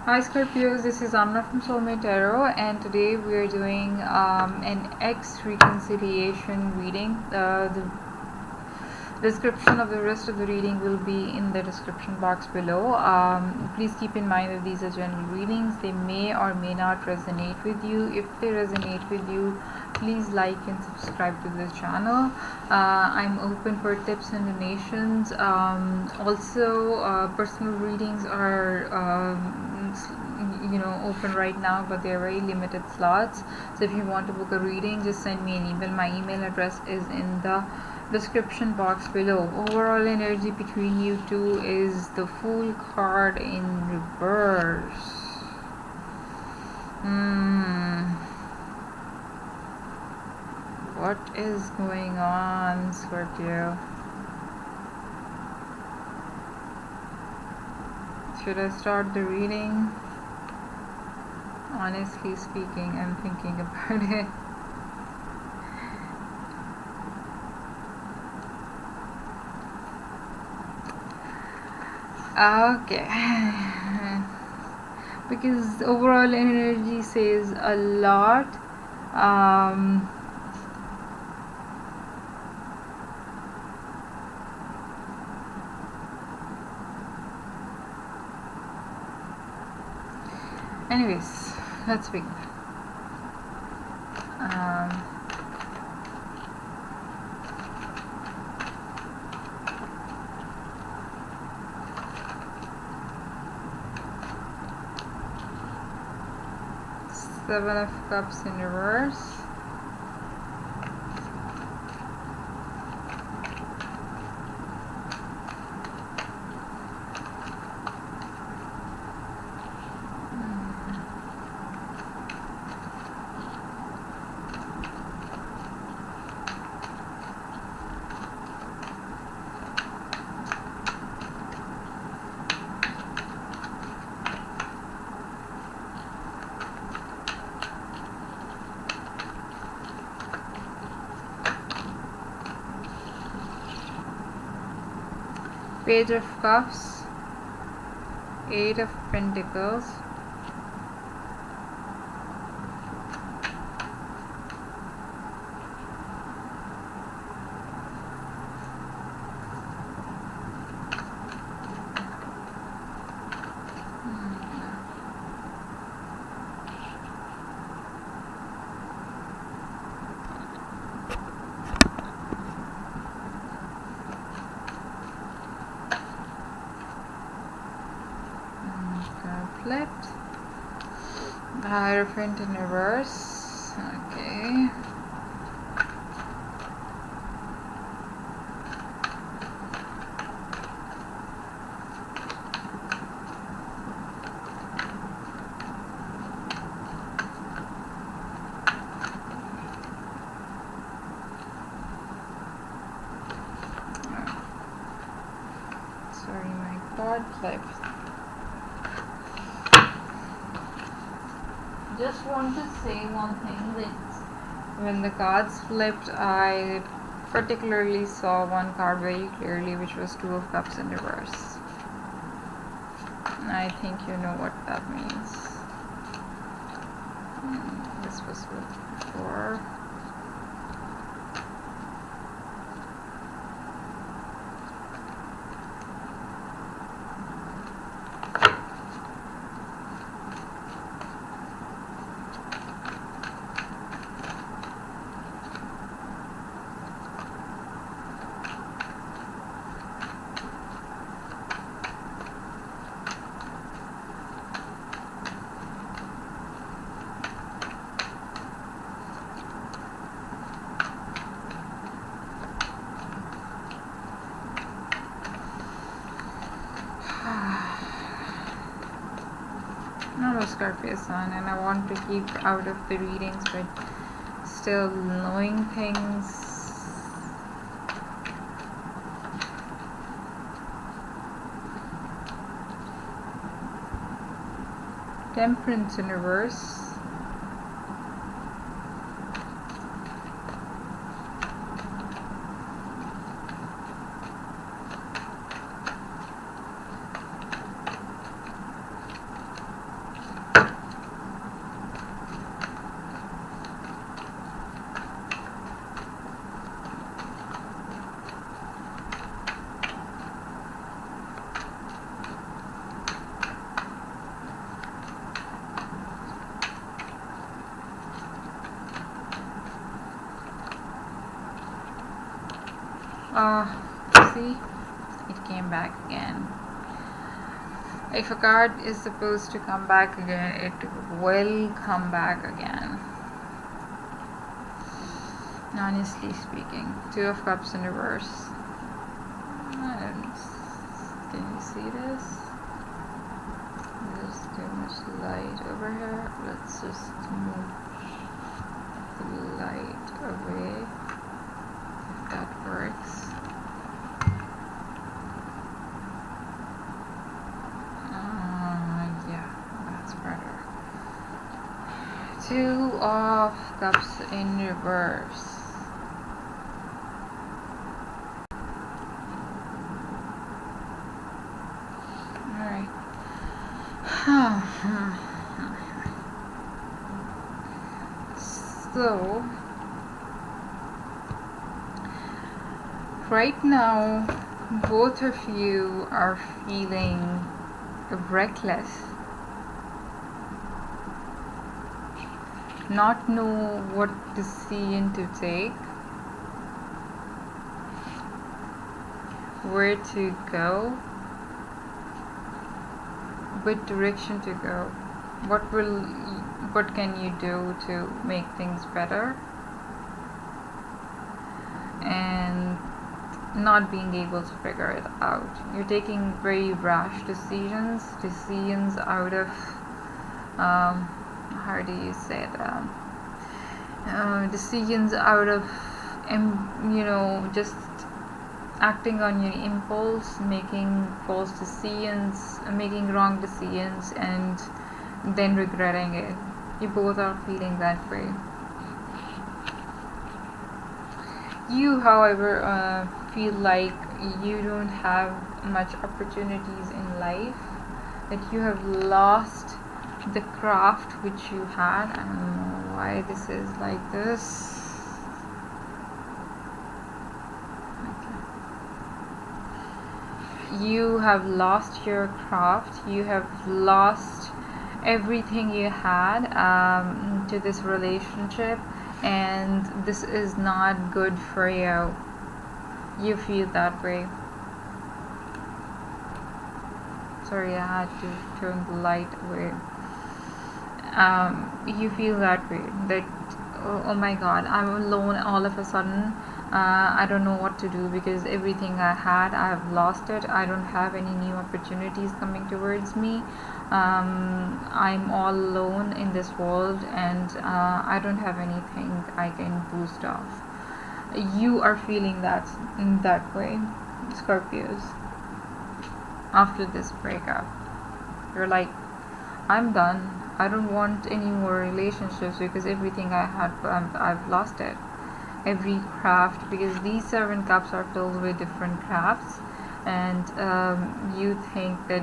Hi Scorpios, this is Amna from Soulmate Tarot, and today we are doing an ex reconciliation reading. The description of the rest of the reading will be in the description box below. Please keep in mind that these are general readings. They may or may not resonate with you. If they resonate with you, please like and subscribe to this channel. I'm open for tips and donations. Also, personal readings are open right now, but they're very limited slots. So if you want to book a reading, just send me an email. My email address is in the description box below. Overall energy between you two is the Fool card in reverse. What is going on, Scorpio? Should I start the reading? Honestly speaking, I'm thinking about it. Okay. Because overall energy says a lot. Anyways, let's begin. Seven of Cups in reverse. Page of Cups, Eight of Pentacles, flipped, the Hierophant in reverse. Okay. Sorry, my card flipped. Just want to say one thing, that when the cards flipped, I particularly saw one card very clearly, which was Two of Cups in reverse. I think you know what that means. This was flipped before. I'm a Scorpio sun, and I want to keep out of the readings, but still knowing things. Temperance in reverse. See, it came back again. If a card is supposed to come back again, it will come back again. Honestly speaking, Two of Cups in reverse. Can you see this? There's too much light over here. Let's just move the light away, if that works. Yeah, that's better. Two of Cups in reverse. Alright. So, right now, both of you are feeling reckless, not know what decision to take, where to go, what direction to go, what can you do to make things better, and not being able to figure it out. You're taking very rash decisions out of how do you say that, decisions out of just acting on your impulse, making false decisions, making wrong decisions, and then regretting it. You both are feeling that way. You, however, feel like you don't have much opportunities in life, that you have lost the craft which you had. I don't know why this is like this. Okay. You have lost your craft, you have lost everything you had to this relationship, and this is not good for you. You feel that way. Sorry, I had to turn the light away. You feel that way, that oh my god, I'm alone all of a sudden. I don't know what to do because everything I had, I have lost it. I don't have any new opportunities coming towards me. I'm all alone in this world, and I don't have anything I can boost off. You are feeling that in that way, Scorpios. After this breakup, you're like, I'm done. I don't want any more relationships because everything I had, I've lost it. Every craft, because these 7 cups are filled with different crafts, and you think that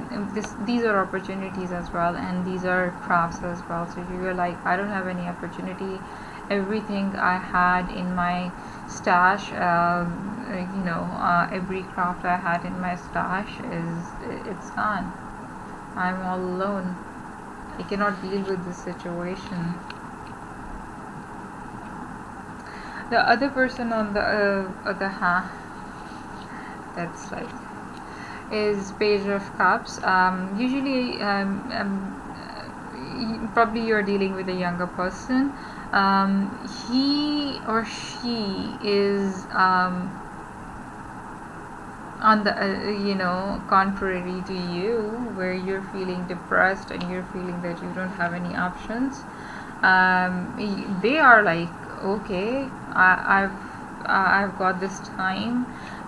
these are opportunities as well, and these are crafts as well. So you're like, I don't have any opportunity. Everything I had in my stash, every craft I had in my stash it's gone. I'm all alone. I cannot deal with this situation. The other person on the other hand, that's like, is Page of Cups. Usually, probably you're dealing with a younger person. He or she is on the contrary to you, where you're feeling depressed and you're feeling that you don't have any options. They are like, okay, I've got this time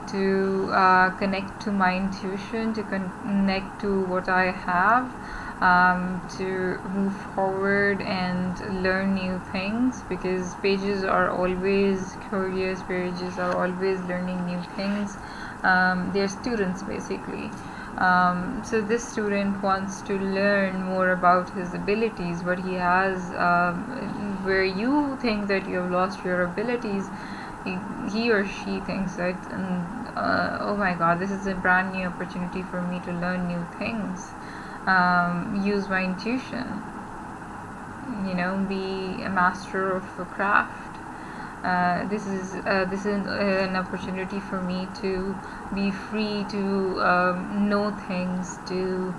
to connect to my intuition, to connect to what I have, to move forward and learn new things, because pages are always curious, pages are always learning new things. They're students basically. So this student wants to learn more about his abilities, what he has, where you think that you have lost your abilities. He or she thinks that, oh my god, this is a brand new opportunity for me to learn new things, use my intuition, be a master of a craft. This is an opportunity for me to be free to know things, to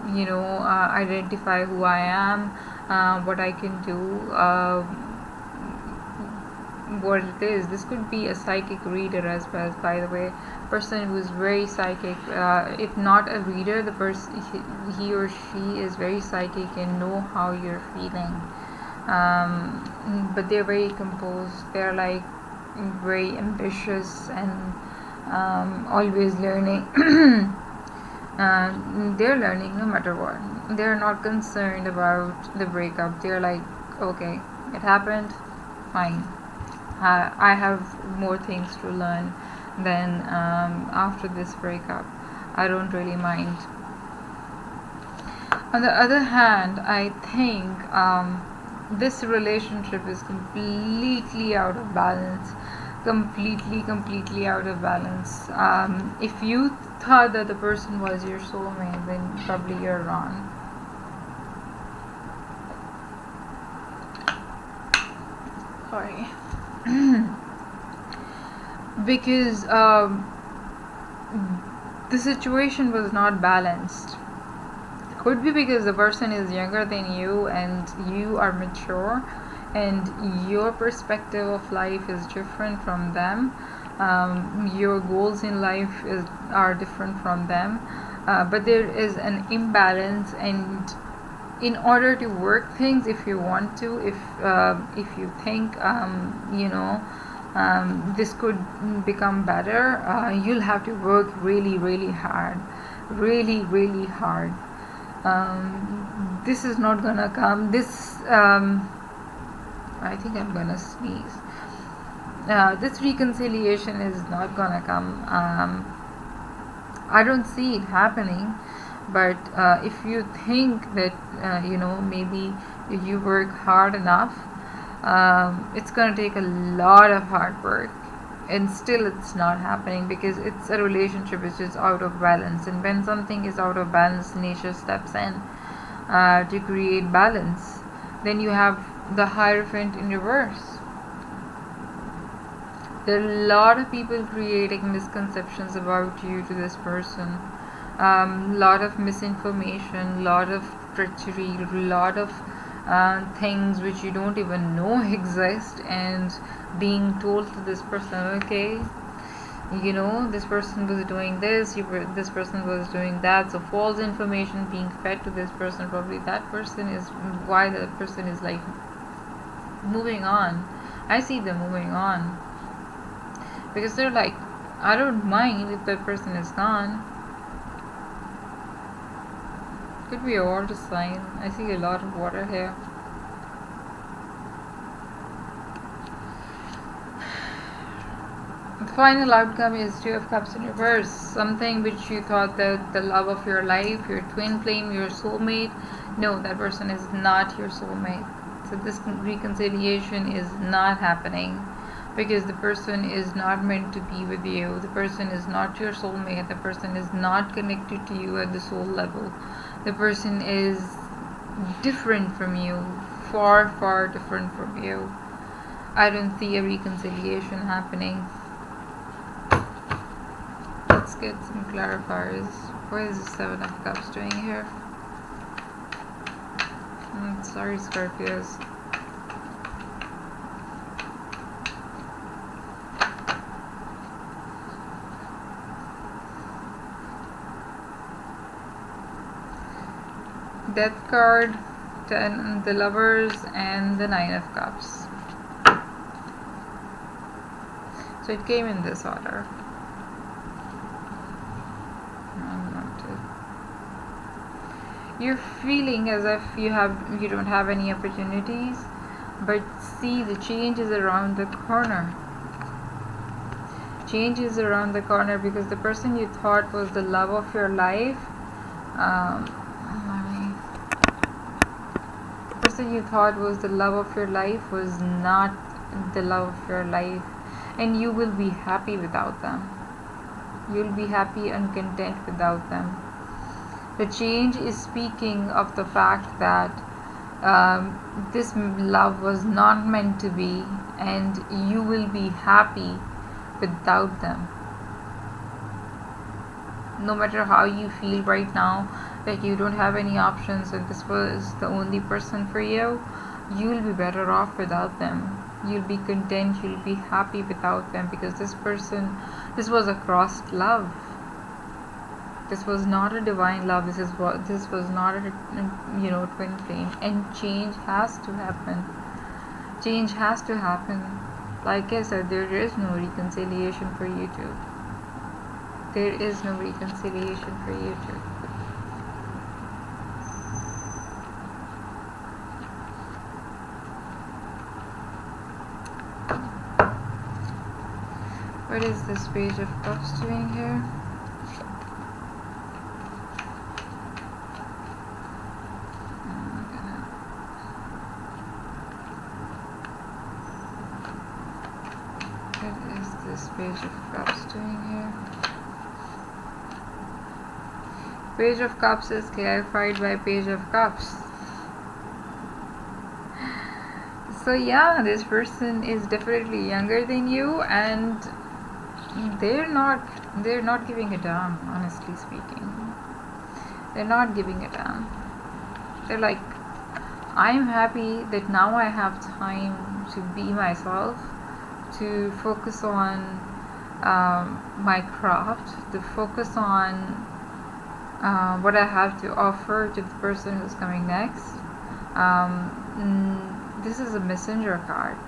identify who I am, what I can do, what it is. This could be a psychic reader as well, by the way. Person who is very psychic, if not a reader, the person, he or she is very psychic and know how you're feeling. But they're very composed. They're like very ambitious and always learning. They're learning no matter what. They're not concerned about the breakup. They're like, okay, it happened, fine. I have more things to learn than after this breakup. I don't really mind. On the other hand, I think this relationship is completely out of balance. Completely out of balance. If you thought that the person was your soulmate, then probably you're wrong. Sorry. Because the situation was not balanced. Could be because the person is younger than you and you are mature and your perspective of life is different from them. Your goals in life are different from them, but there is an imbalance, and in order to work things, if you want to, if you think this could become better, you'll have to work really hard. This is not gonna come. I think I'm gonna sneeze. This reconciliation is not gonna come. I don't see it happening. But if you think that maybe if you work hard enough, it's gonna take a lot of hard work, and still it's not happening because it's a relationship which is out of balance. And when something is out of balance, nature steps in to create balance. Then you have the Hierophant in reverse. There are a lot of people creating misconceptions about you to this person. Lot of misinformation, lot of treachery, lot of things which you don't even know exist, and being told to this person, okay, this person was doing this, this person was doing that. So false information being fed to this person. Probably that person is why the person is like moving on. I see them moving on because they're like, I don't mind if that person is gone. Could be a water sign. I see a lot of water here. The final outcome is Two of Cups in reverse. Something which you thought that the love of your life, your twin flame, your soulmate. No, that person is not your soulmate. So this reconciliation is not happening because the person is not meant to be with you. The person is not your soulmate. The person is not connected to you at the soul level. The person is different from you, far different from you. I don't see a reconciliation happening. Let's get some clarifiers. What is the Seven of Cups doing here? Sorry, Scorpios. Death card, the Lovers, and the Nine of Cups. So it came in this order. You're feeling as if you don't have any opportunities, but see, the change is around the corner. Change is around the corner because the person you thought was the love of your life, the person you thought was the love of your life was not the love of your life, and you will be happy without them. You'll be happy and content without them. The change is speaking of the fact that This love was not meant to be, and you will be happy without them. No matter how you feel right now that you don't have any options and this was the only person for you, you'll be better off without them. You'll be content, you'll be happy without them, because this was a crossed love. This was not a divine love. This was not a twin flame. And change has to happen. Change has to happen. Like I said, there is no reconciliation for you two. There is no reconciliation for you two. What is this Page of Cups doing here? What is this Page of Cups doing here? Page of Cups is clarified by Page of Cups. So yeah, this person is definitely younger than you, and they're not giving a damn, honestly speaking. They're not giving a damn. They're like, I'm happy that now I have time to be myself, to focus on my craft, to focus on what I have to offer to the person who's coming next. This is a messenger card.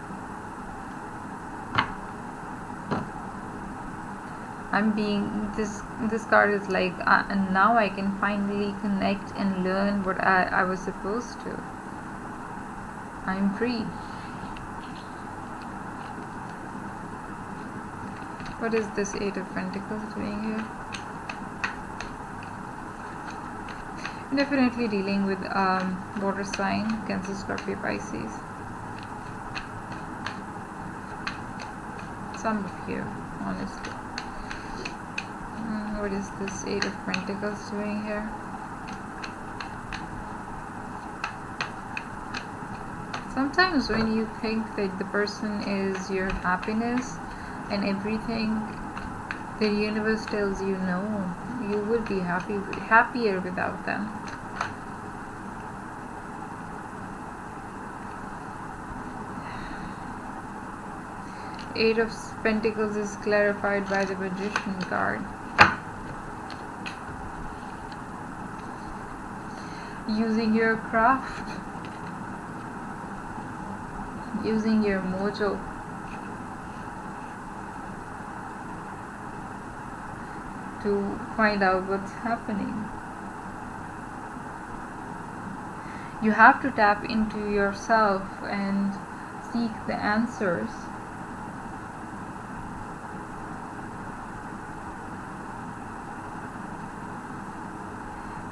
This card is like, and now I can finally connect and learn what I was supposed to. I'm free. What is this Eight of Pentacles doing here? Definitely dealing with water sign, Cancer, Scorpio, Pisces. Some of you, honestly. What is this Eight of Pentacles doing here? Sometimes when you think that the person is your happiness and everything, the universe tells you no, you would be happier without them. Eight of Pentacles is clarified by the Magician card. Using your craft, using your mojo, to find out what's happening. You have to tap into yourself and seek the answers.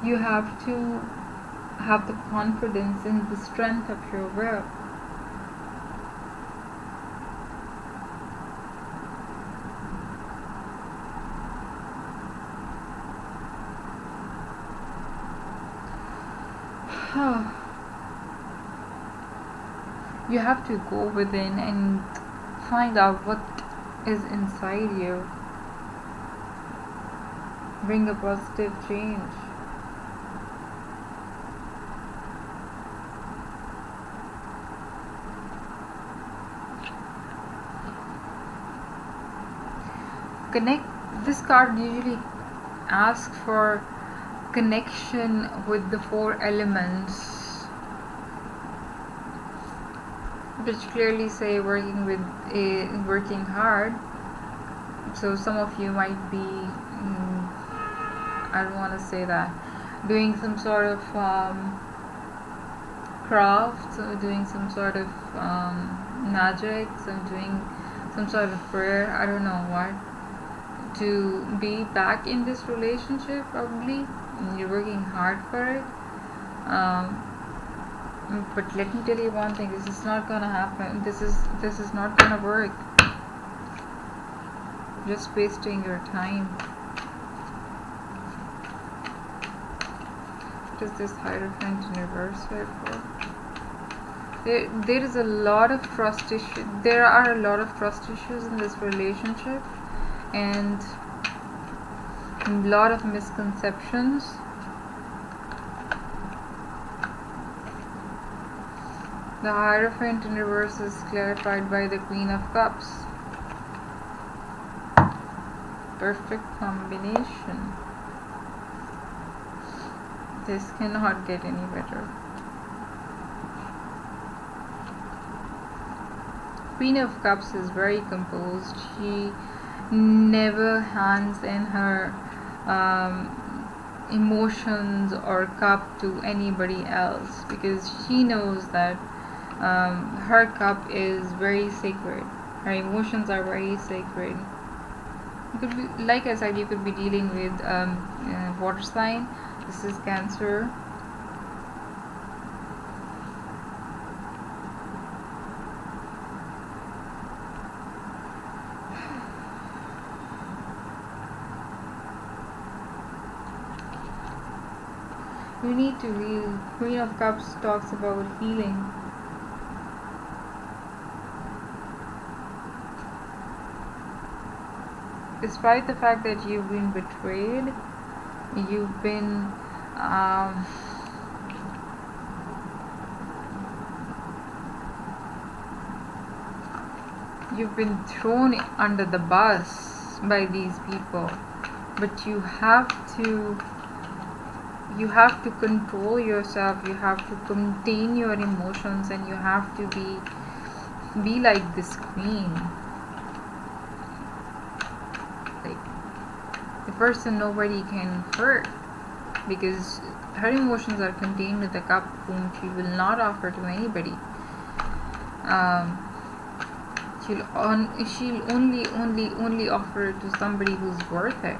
You have to have the confidence in the strength of your will. You have to go within and find out what is inside you. Bring a positive change. Connect. This card usually asks for connection with the four elements, which clearly say working hard. So some of you might be, I don't want to say that, doing some sort of craft, or doing some sort of magic, so doing some sort of prayer, I don't know what, to be back in this relationship. Probably you're working hard for it, but let me tell you one thing, this is not gonna happen. This is not gonna work. Just wasting your time. What is this Hierophant in reverse here for? There is a lot of trust issue. There are a lot of trust issues in this relationship, and a lot of misconceptions. The Hierophant in reverse is clarified by the Queen of Cups. Perfect combination. This cannot get any better. Queen of Cups is very composed. She never hands in her emotions or cup to anybody else, because she knows that her cup is very sacred. Her emotions are very sacred. You could be, like I said, you could be dealing with water sign. This is Cancer. You need to heal. Queen of Cups talks about healing. Despite the fact that you've been betrayed, you've been thrown under the bus by these people, but you have to control yourself. You have to contain your emotions, and you have to be like this queen. The person nobody can hurt, because her emotions are contained with the cup, whom she will not offer to anybody. She'll only offer it to somebody who's worth it.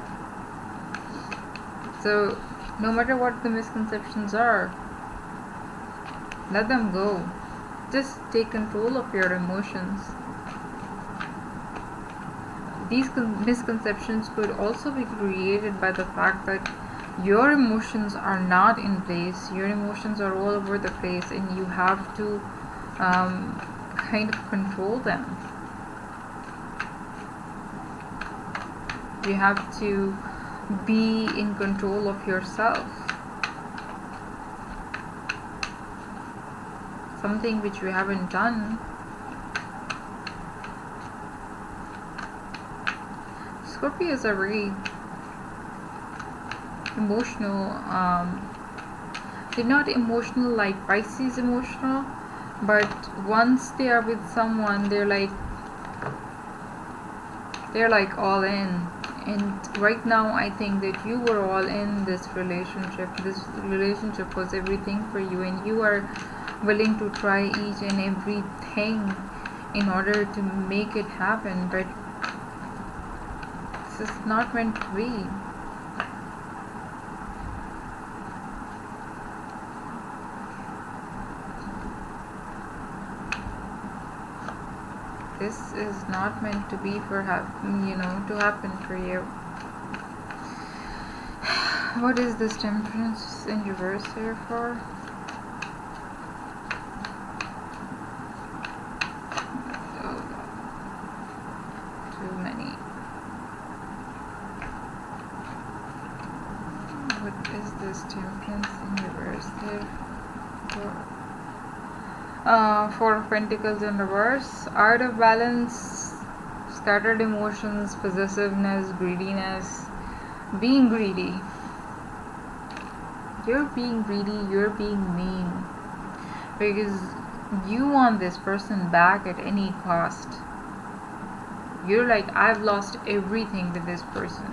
So no matter what the misconceptions are, let them go. Just take control of your emotions. These misconceptions could also be created by the fact that your emotions are not in place. Your emotions are all over the place, and you have to kind of control them. You have to be in control of yourself. Something which you haven't done. Scorpios are very emotional. They're not emotional like Pisces emotional, but once they are with someone, they're like all in. And right now, I think that you were all in this relationship. This relationship was everything for you, and you are willing to try each and everything in order to make it happen, but this is not meant to be. This is not meant to be for to happen for you. What is this Temperance in reverse here for? Too many. What is this Temperance in reverse here for? Four of Pentacles in reverse. Out of balance, scattered emotions, possessiveness, greediness, being greedy. You're being greedy, you're being mean, because you want this person back at any cost. You're like, I've lost everything with this person.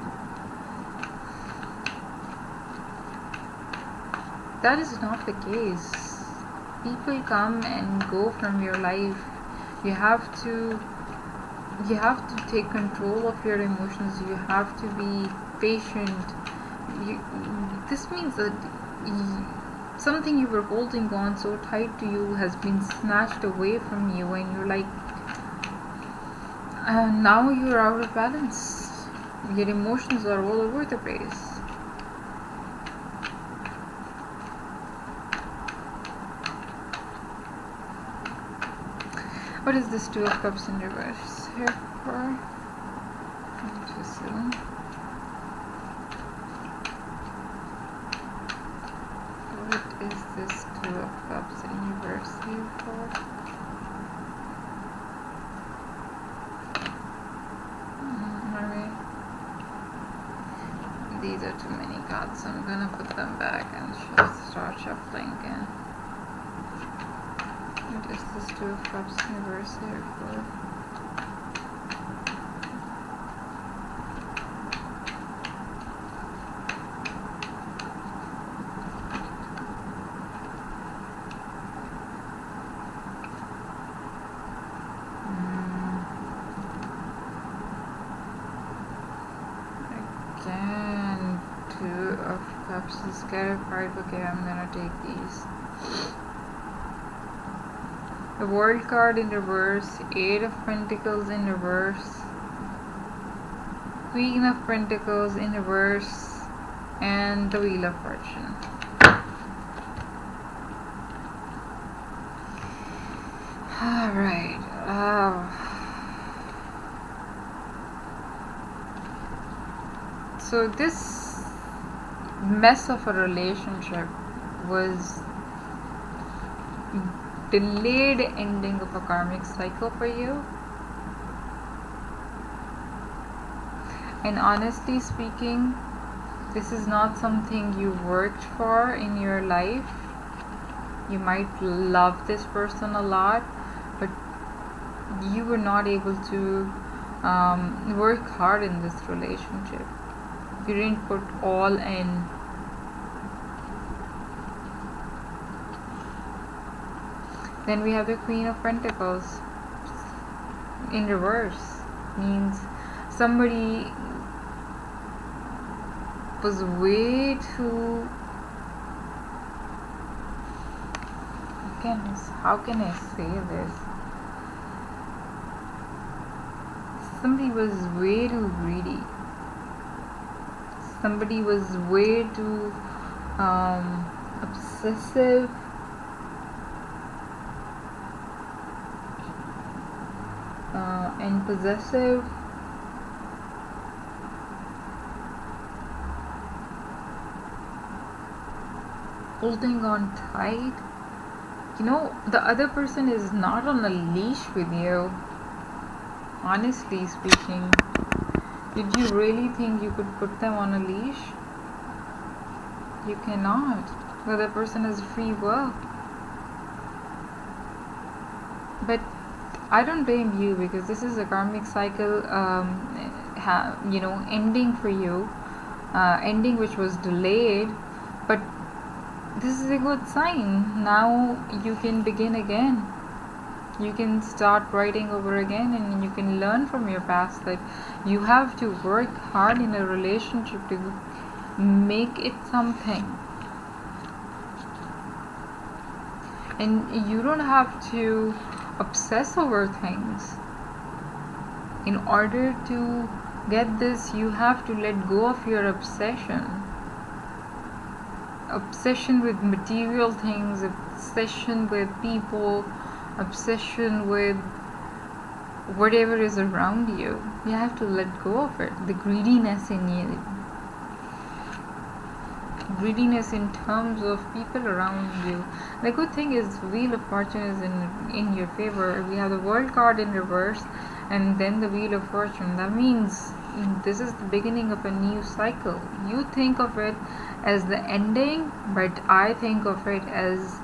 That is not the case. People come and go from your life. You have to take control of your emotions. You have to be patient. This means that something you were holding on so tight to you has been snatched away from you, and you're like, now you're out of balance. Your emotions are all over the place. What is this Two of Cups in reverse here for? Interesting. What is this Two of Cups in reverse here for? Alright. These are too many cards, so I'm gonna put them back and just start shuffling again. What is this Two of Cups in reverse here for? Again, Two of Cups is clarified. Okay, I'm gonna take these. The World card in reverse, Eight of Pentacles in reverse, Queen of Pentacles in reverse, and the Wheel of Fortune. Alright. So this mess of a relationship was delayed ending of a karmic cycle for you. And honestly speaking, this is not something you worked for in your life. You might love this person a lot, but you were not able to work hard in this relationship. You didn't put all in. Then we have the Queen of Pentacles in reverse. Means somebody was way too, how can I say this? Somebody was way too greedy. Somebody was way too obsessive. And possessive. Holding on tight. You know, the other person is not on a leash with you. Honestly speaking, did you really think you could put them on a leash? You cannot. The other person has free will. But I don't blame you, because this is a karmic cycle, ending for you, ending which was delayed, but this is a good sign. Now you can begin again. You can start writing over again, and you can learn from your past that you have to work hard in a relationship to make it something. And you don't have to obsess over things. In order to get this, you have to let go of your obsession. Obsession with material things, obsession with people, obsession with whatever is around you. You have to let go of it. The greediness in you. Greediness in terms of people around you. The good thing is Wheel of Fortune is in your favor. We have the World card in reverse and then the Wheel of Fortune. That means this is the beginning of a new cycle. You think of it as the ending, but I think of it as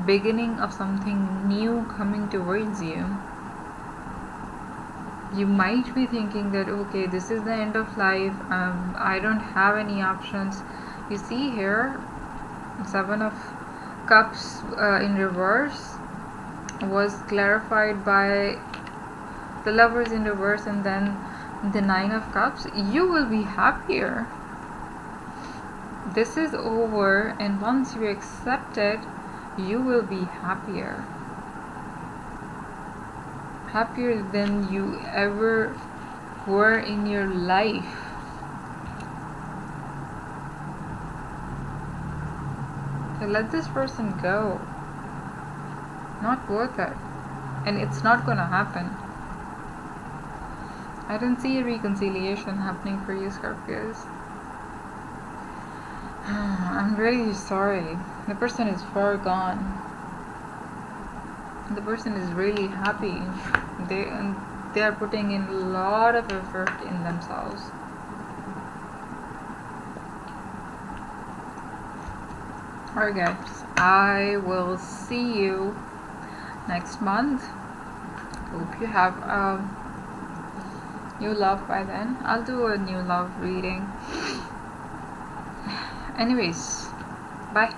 beginning of something new coming towards you. You might be thinking that, okay, this is the end of life, I don't have any options. You see here, Seven of Cups in reverse was clarified by the Lovers in reverse, and then the Nine of Cups. You will be happier. This is over, and once you accept it, you will be happier. Happier than you ever were in your life. So let this person go. Not worth it. and it's not gonna happen. I don't see a reconciliation happening for you, Scorpios. I'm really sorry. The person is far gone. The person is really happy. They are putting in a lot of effort in themselves. Alright guys, I will see you next month. Hope you have new love by then. I'll do a new love reading. Anyways, bye.